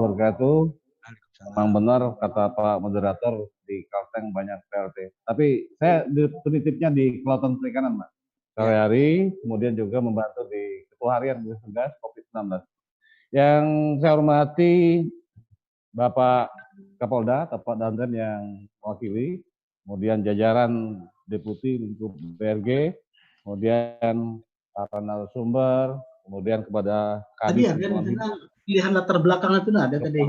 wabarakatuh. Memang Waalaikumsalam. benar kata Pak Moderator, di Kalteng banyak PLT. Tapi saya penitipnya di Kelautan Perikanan, Pak. Ya. Sehari-hari, kemudian juga membantu di Ketua Harian Gugus Tugas COVID-19. Yang saya hormati Bapak Kapolda, Bapak Danten yang mewakili, kemudian jajaran Deputi Lingkup BRG, kemudian para narasumber, kemudian kepada Tadi Kadis ada di Lingkungan sana Hidup, pilihan latar belakang itu ada tadi.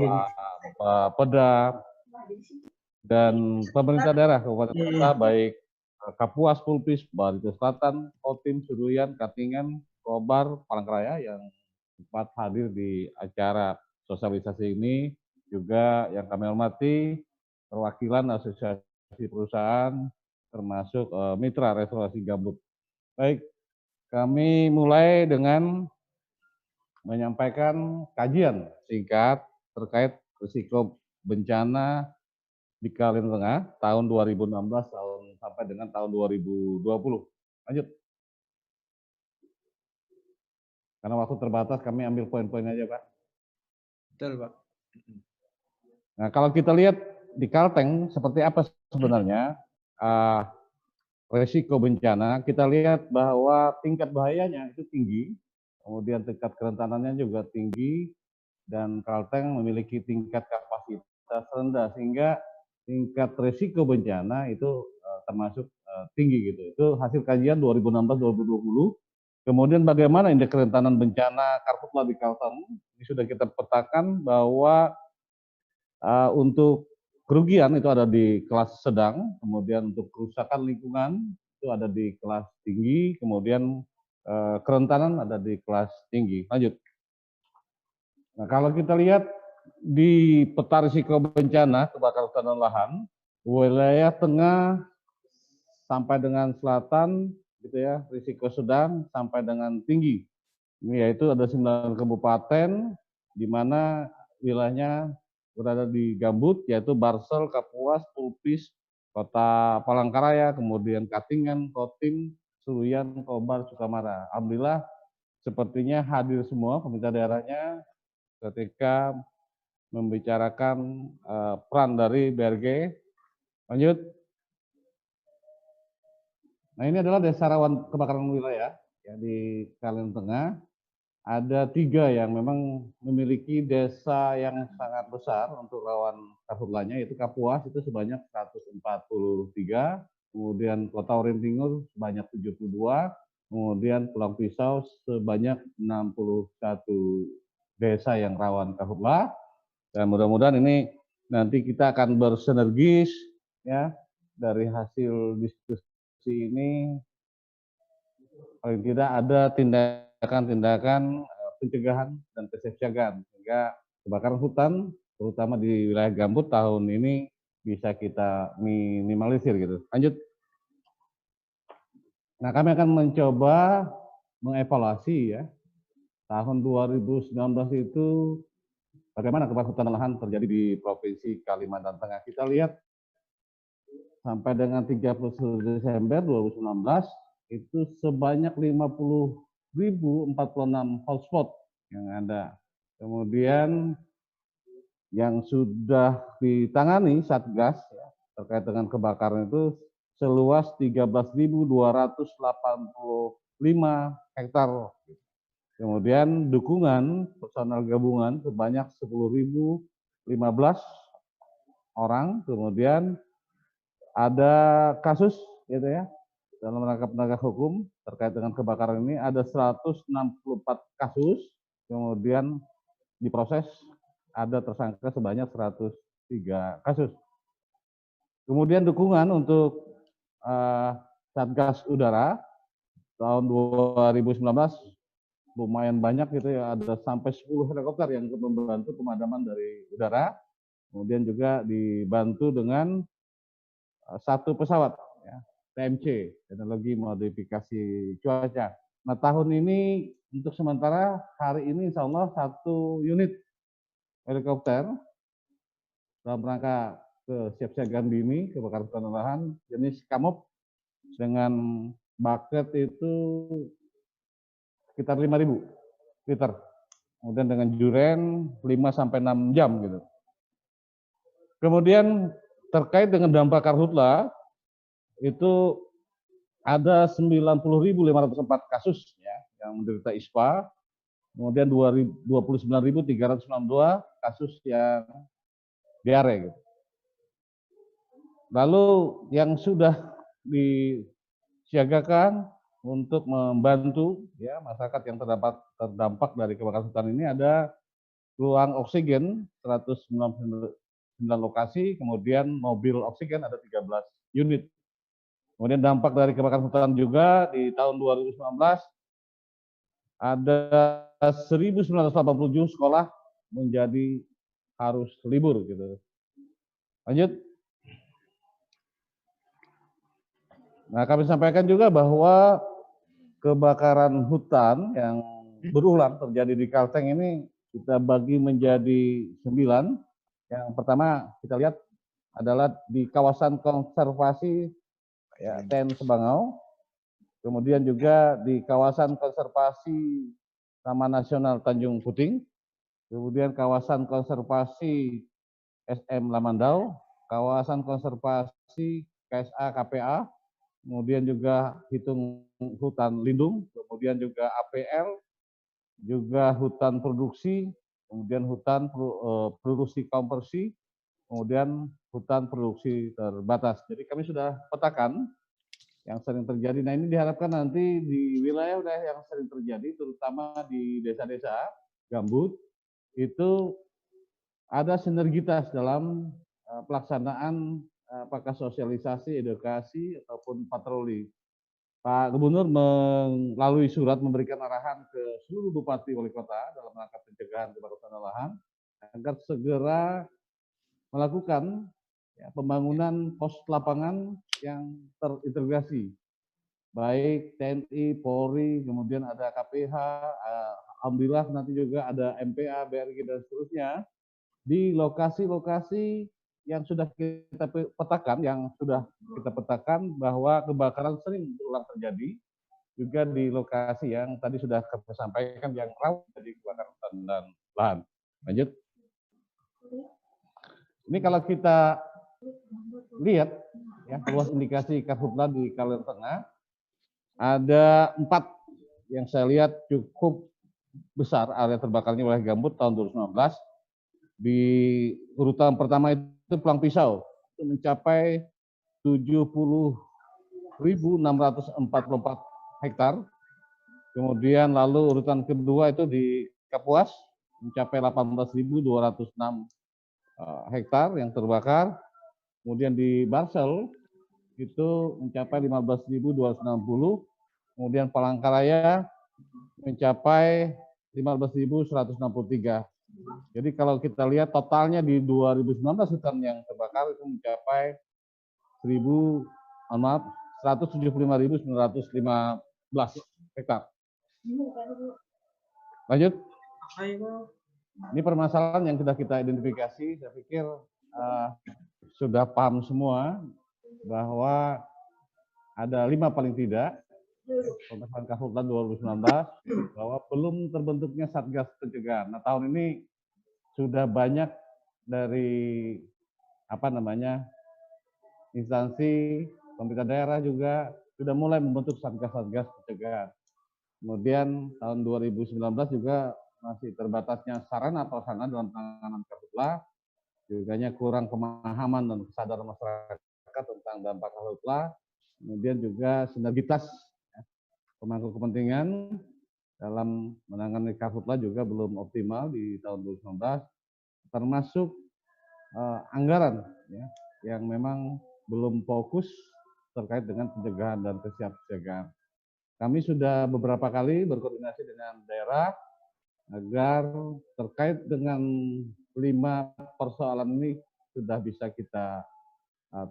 Bapak Peda, dan pemerintah daerah Kabupaten Kota, baik Kapuas, Pulpis, Barito Selatan, Kotim, Suruyan, Katingan, Kobar, Palangkaraya yang sempat hadir di acara sosialisasi ini. Juga yang kami hormati perwakilan asosiasi perusahaan termasuk mitra restorasi gambut. Baik, kami mulai dengan menyampaikan kajian singkat terkait risiko bencana di Kalimantan Tengah tahun 2016 sampai dengan tahun 2020. Lanjut. Karena waktu terbatas, kami ambil poin-poin aja, Pak. Betul, Pak. Nah, kalau kita lihat di Kalteng seperti apa sebenarnya resiko bencana, kita lihat bahwa tingkat bahayanya itu tinggi, kemudian tingkat kerentanannya juga tinggi, dan Kalteng memiliki tingkat kapasitas rendah, sehingga tingkat resiko bencana itu termasuk tinggi gitu. Itu hasil kajian 2016-2020. Kemudian bagaimana indeks kerentanan bencana karhutla di Kalteng, ini sudah kita petakan bahwa untuk kerugian itu ada di kelas sedang, kemudian untuk kerusakan lingkungan itu ada di kelas tinggi, kemudian kerentanan ada di kelas tinggi. Lanjut. Nah, kalau kita lihat di peta risiko bencana kebakaran hutan dan lahan, wilayah tengah sampai dengan selatan, gitu ya, risiko sedang sampai dengan tinggi. Ini yaitu ada 9 kabupaten, di mana wilayahnya berada di gambut, yaitu Barsel, Kapuas, Pulpis, Kota Palangkaraya, kemudian Katingan, Kotim, Suruyan, Kobar, Sukamara. Alhamdulillah, sepertinya hadir semua pemerintah daerahnya ketika membicarakan peran dari BRG. Lanjut. Nah, ini adalah desa rawan kebakaran wilayah ya, di Kalimantan Tengah. Ada 3 yang memang memiliki desa yang sangat besar untuk rawan karhutlanya, yaitu Kapuas itu sebanyak 143, kemudian Kota Orin Timur sebanyak 72, kemudian Pulang Pisau sebanyak 61 desa yang rawan karhutla. Dan mudah-mudahan ini nanti kita akan bersinergis ya, dari hasil diskusi ini paling tidak ada tindakan-tindakan pencegahan dan kesiapsiagaan sehingga kebakaran hutan terutama di wilayah gambut tahun ini bisa kita minimalisir gitu. Lanjut. Nah, kami akan mencoba mengevaluasi ya tahun 2019 itu bagaimana kebakaran hutan dan lahan terjadi di Provinsi Kalimantan Tengah. Kita lihat sampai dengan 31 Desember 2019 itu sebanyak 50.046 hotspot yang ada. Kemudian yang sudah ditangani Satgas ya, terkait dengan kebakaran itu seluas 13.285 hektar. Kemudian dukungan personal gabungan sebanyak 10.015 orang. Kemudian ada kasus gitu ya dalam rangka penegak hukum terkait dengan kebakaran ini ada 164 kasus, kemudian diproses ada tersangka sebanyak 103 kasus. Kemudian dukungan untuk Satgas Udara tahun 2019 lumayan banyak gitu ya, ada sampai 10 helikopter yang membantu pemadaman dari udara, kemudian juga dibantu dengan 1 pesawat ya, TMC, teknologi modifikasi cuaca. Nah, tahun ini untuk sementara hari ini insya Allah 1 unit helikopter dalam rangka kesiapsiagaan dini kebakaran hutan dan lahan jenis Kamop dengan bucket itu sekitar 5.000 liter. kemudian dengan duren 5 sampai 6 jam gitu. Kemudian terkait dengan dampak karhutla itu ada 90.504 kasus ya yang menderita ISPA, kemudian 29.392 kasus yang diare gitu. Lalu yang sudah disiagakan untuk membantu ya masyarakat yang terdampak dari kebakaran hutan ini ada ruang oksigen 199 lokasi, kemudian mobil oksigen ada 13 unit. Kemudian dampak dari kebakaran hutan juga di tahun 2019 ada 1.987 sekolah menjadi harus libur gitu. Lanjut. Nah, kami sampaikan juga bahwa kebakaran hutan yang berulang terjadi di Kalteng ini kita bagi menjadi 9. Yang pertama kita lihat adalah di kawasan konservasi ya, TN Sebangau, kemudian juga di kawasan konservasi Taman Nasional Tanjung Puting, kemudian kawasan konservasi SM Lamandau, kawasan konservasi KSA KPA, kemudian juga hitung hutan lindung, kemudian juga APL, juga hutan produksi, kemudian hutan produksi konversi, kemudian hutan produksi terbatas. Jadi kami sudah petakan yang sering terjadi. Nah ini diharapkan nanti di wilayah-wilayah yang sering terjadi, terutama di desa-desa gambut, itu ada sinergitas dalam pelaksanaan apakah sosialisasi, edukasi, ataupun patroli. Pak Gubernur melalui surat memberikan arahan ke seluruh bupati wali kota dalam rangka pencegahan kebakaran lahan agar segera melakukan ya, pembangunan pos lapangan yang terintegrasi, baik TNI, Polri, kemudian ada KPH, alhamdulillah nanti juga ada MPA, BRG dan seterusnya di lokasi-lokasi yang sudah kita petakan, bahwa kebakaran sering berulang terjadi, juga di lokasi yang tadi sudah kami sampaikan yang rawan jadi kebakaran hutan dan lahan. Lanjut. Ini kalau kita lihat ya luas indikasi karhutla di Kalimantan Tengah ada 4 yang saya lihat cukup besar area terbakarnya oleh gambut tahun 2019. Di urutan pertama itu Pulang Pisau itu mencapai 70.644 hektar. Kemudian lalu urutan kedua itu di Kapuas mencapai 18.206 hektar yang terbakar. Kemudian di Barsel itu mencapai 15.260. Kemudian Palangkaraya mencapai 15.163. Jadi kalau kita lihat totalnya di 2019 hutan yang terbakar itu mencapai 175.915 hektar. Lanjut. Ini permasalahan yang sudah kita identifikasi, saya pikir sudah paham semua bahwa ada 5 paling tidak pemeriksaan karhutla 2019 bahwa belum terbentuknya Satgas Pencegahan. Nah tahun ini sudah banyak dari instansi pemerintah daerah juga sudah mulai membentuk Satgas-Satgas Pencegahan. Kemudian tahun 2019 juga masih terbatasnya sarana prasarana dalam penanganan karhutla, juga kurang pemahaman dan kesadaran masyarakat tentang dampak karhutla, kemudian juga sinergitas pemangku kepentingan dalam menangani karhutla juga belum optimal di tahun 2019, termasuk anggaran ya, yang memang belum fokus terkait dengan pencegahan dan kesiapsiagaan. Kami sudah beberapa kali berkoordinasi dengan daerah agar terkait dengan 5 persoalan ini sudah bisa kita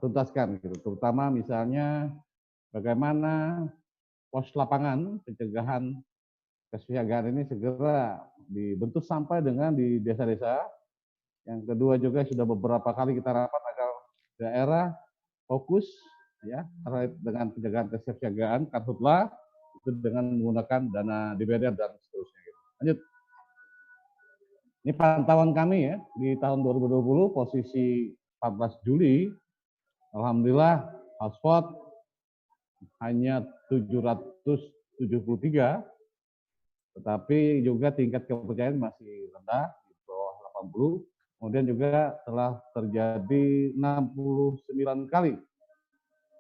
tuntaskan, gitu. Terutama misalnya bagaimana pos lapangan pencegahan kesiapsiagaan ini segera dibentuk sampai dengan di desa-desa. Yang kedua juga sudah beberapa kali kita rapat agar daerah fokus ya terkait dengan pencegahan kesiapsiagaan karhutla itu dengan menggunakan dana DBD dan seterusnya. Lanjut. Ini pantauan kami ya, di tahun 2020 posisi 14 Juli, alhamdulillah hotspot hanya 773, tetapi juga tingkat kepercayaan masih rendah, di bawah 80. Kemudian juga telah terjadi 69 kali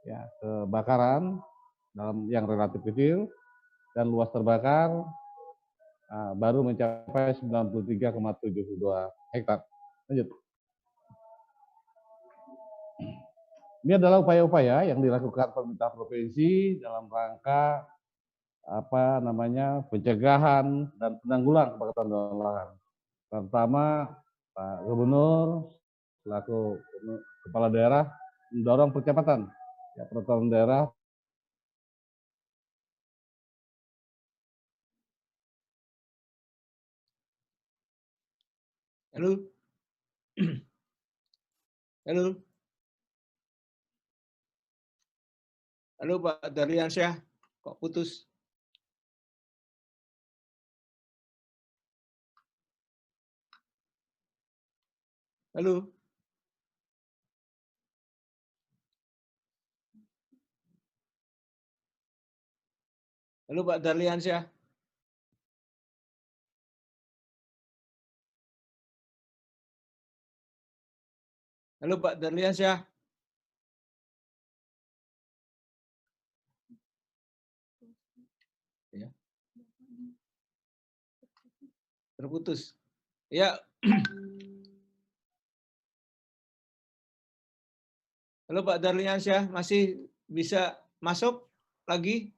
ya kebakaran dalam yang relatif kecil, dan luas terbakar baru mencapai 93,72 hektar. Lanjut. Ini adalah upaya-upaya yang dilakukan pemerintah provinsi dalam rangka pencegahan dan penanggulangan kebakaran dan lahan. Pertama, Pak Gubernur selaku kepala daerah mendorong percepatan ya, peraturan daerah. Halo. Halo. Halo Pak Darliansyah, kok putus? Halo. Halo Pak Darliansyah. Halo Pak Darliansyah. Ya. Terputus. Ya. Halo Pak Darliansyah, masih bisa masuk lagi?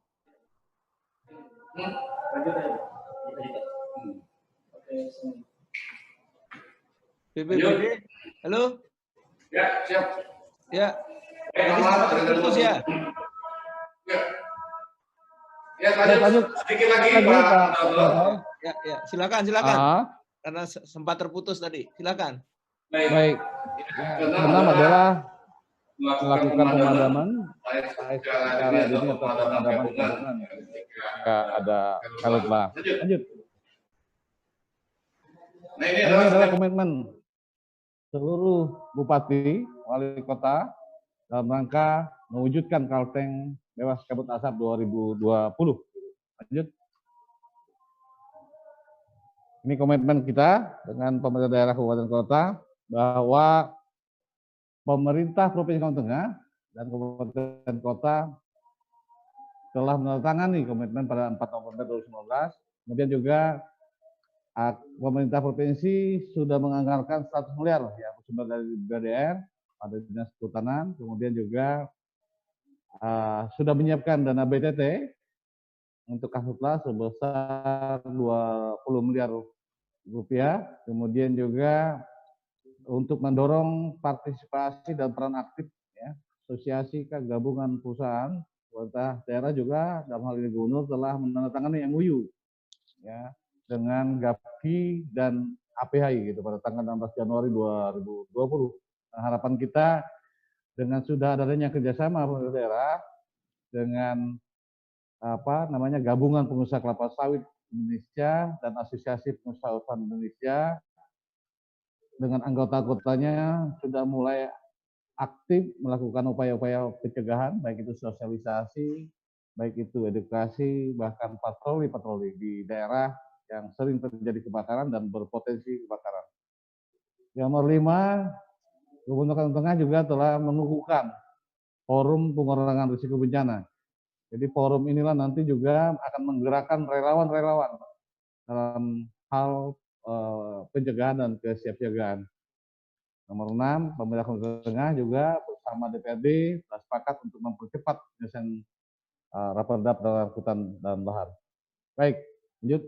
BPBD, halo? Ya, siap. Ya, tadi sempat terputus ya? Ya, lanjut. Sedikit lagi, Pak. Ya, silakan. Karena sempat terputus tadi, silakan. Baik. Pertama adalah melakukan pemadaman secara dini atau pemadaman gabungan jika ada karhutlah. Lanjut. Nah, ini Ini adalah komitmen seluruh bupati, wali kota dalam rangka mewujudkan Kalteng bebas kabut asap 2020. Lanjut. Ini komitmen kita dengan pemerintah daerah kabupaten kota bahwa pemerintah Provinsi Kalimantan Tengah dan kabupaten kota telah menandatangani komitmen pada 4 November 2019. Kemudian juga pemerintah provinsi sudah menganggarkan 100 miliar ya sumber dari BDR pada dinas kehutanan, kemudian juga sudah menyiapkan dana BTT untuk karhutlah sebesar 20 miliar rupiah, kemudian juga untuk mendorong partisipasi dan peran aktif ya, asosiasi gabungan perusahaan pemerintah daerah juga dalam hal ini gubernur telah menandatangani MOU ya dengan GAPI dan APHI gitu pada tanggal 16 Januari 2020. Nah, harapan kita dengan sudah adanya kerjasama pemerintah daerah dengan gabungan pengusaha kelapa sawit Indonesia dan asosiasi pengusaha usaha Indonesia dengan anggota-anggotanya sudah mulai aktif melakukan upaya-upaya pencegahan, baik itu sosialisasi, baik itu edukasi, bahkan patroli di daerah yang sering terjadi kebakaran dan berpotensi kebakaran. Yang nomor 5, Gubernur Kalimantan Tengah juga telah mengukuhkan forum pengurangan risiko bencana. Jadi forum inilah nanti juga akan menggerakkan relawan-relawan dalam hal pencegahan dan kesiapsiagaan. Nomor 6, pemerintah Kalimantan Tengah juga bersama DPRD telah sepakat untuk mempercepat penyelesaian Raperda penanganan hutan dan lahan. Baik, lanjut.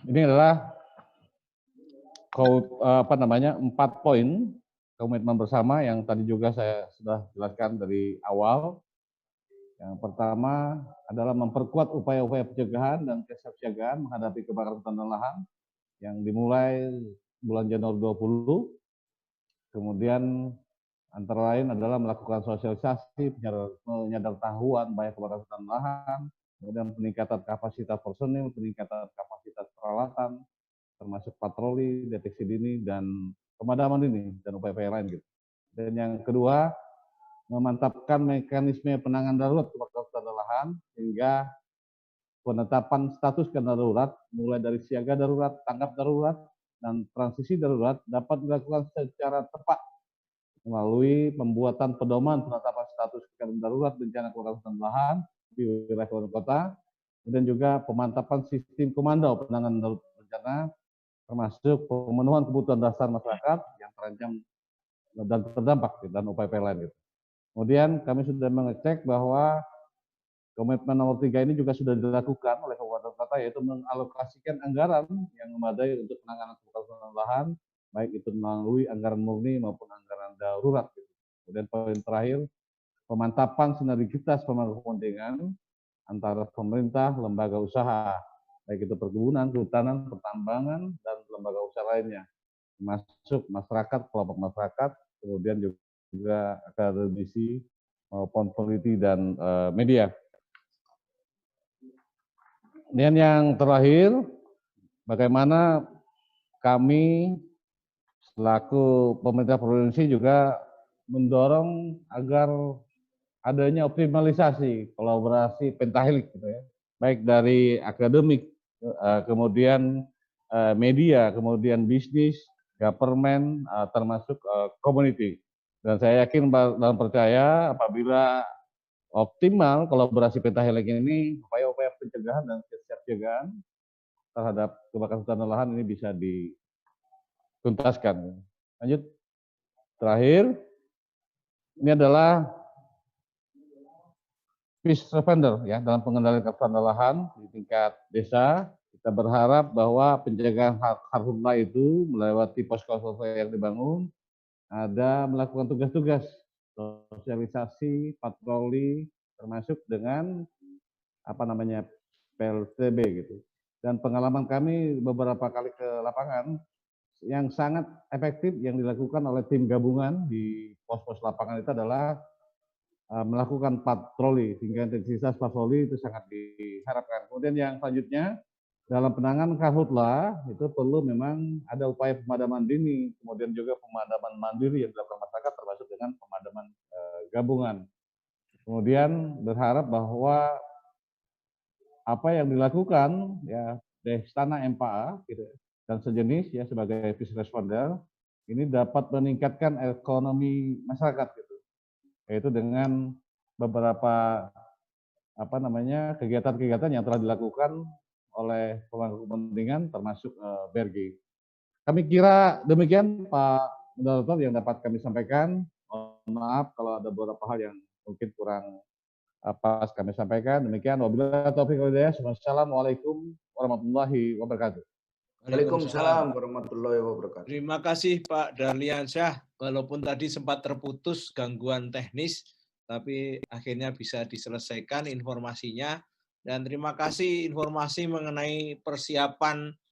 Ini adalah 4 poin komitmen bersama yang tadi juga saya sudah jelaskan dari awal. Yang pertama adalah memperkuat upaya-upaya pencegahan dan kesiapsiagaan menghadapi kebakaran hutan dan lahan yang dimulai bulan Januari 20. Kemudian antara lain adalah melakukan sosialisasi, penyadaran tahuan bahaya kebakaran hutan dan lahan, kemudian peningkatan kapasitas personil, peningkatan kapasitas peralatan, termasuk patroli, deteksi dini, dan pemadaman dini, dan upaya-upaya lain gitu. Dan yang kedua, memantapkan mekanisme penanganan darurat kebakaran dan lahan, sehingga penetapan status darurat, mulai dari siaga darurat, tanggap darurat, dan transisi darurat dapat dilakukan secara tepat melalui pembuatan pedoman penetapan status keadaan darurat bencana kebakaran dan lahan di wilayah kabupaten kota, kemudian juga pemantapan sistem komando penanganan darurat bencana, termasuk pemenuhan kebutuhan dasar masyarakat yang terancam dan terdampak dan upaya-upaya lain. Gitu. Kemudian kami sudah mengecek bahwa komitmen nomor 3 ini juga sudah dilakukan oleh kabupaten kota, yaitu mengalokasikan anggaran yang memadai untuk penanganan kebakaran dan lahan, baik itu melalui anggaran murni maupun anggaran darurat. Kemudian poin terakhir, pemantapan sinergitas pemangku kepentingan antara pemerintah, lembaga usaha, baik itu perkebunan, kehutanan, pertambangan, dan lembaga usaha lainnya, termasuk masyarakat, kelompok masyarakat, kemudian juga akademisi maupun peneliti dan media. Dan yang terakhir, bagaimana kami selaku pemerintah provinsi juga mendorong agar adanya optimalisasi kolaborasi pentahelik, gitu ya, baik dari akademik, kemudian media, kemudian bisnis, government, termasuk community. Dan saya yakin dan percaya apabila optimal kolaborasi pentahelik ini, upaya-upaya pencegahan dan kesiapsiagaan terhadap kebakaran hutan dan lahan ini bisa dituntaskan. Lanjut. Terakhir, ini adalah peace survender ya dalam pengendalian kebakaran dan lahan di tingkat desa. Kita berharap bahwa penjagaan karhutla itu melewati posko yang dibangun, ada melakukan tugas-tugas sosialisasi, patroli, termasuk dengan PLTB gitu. Dan pengalaman kami beberapa kali ke lapangan yang sangat efektif yang dilakukan oleh tim gabungan di pos-pos lapangan itu adalah melakukan patroli, sehingga intensitas patroli itu sangat diharapkan. Kemudian yang selanjutnya, dalam penanganan karhutla itu perlu memang ada upaya pemadaman dini, kemudian juga pemadaman mandiri yang dilakukan masyarakat, termasuk dengan pemadaman gabungan. Kemudian berharap bahwa apa yang dilakukan ya Destana MPA gitu, dan sejenis ya sebagai peace responder ini dapat meningkatkan ekonomi masyarakat gitu, yaitu dengan beberapa kegiatan-kegiatan yang telah dilakukan oleh pemangku kepentingan termasuk BRG. Kami kira demikian Pak Moderator yang dapat kami sampaikan. Mohon maaf kalau ada beberapa hal yang mungkin kurang pas kami sampaikan. Demikian, wabillahi taufiq wal hidayah. Wassalamualaikum warahmatullahi wabarakatuh. Waalaikumsalam warahmatullahi wabarakatuh. Terima kasih Pak Darliansyah. Walaupun tadi sempat terputus gangguan teknis, tapi akhirnya bisa diselesaikan informasinya. Dan terima kasih informasi mengenai persiapan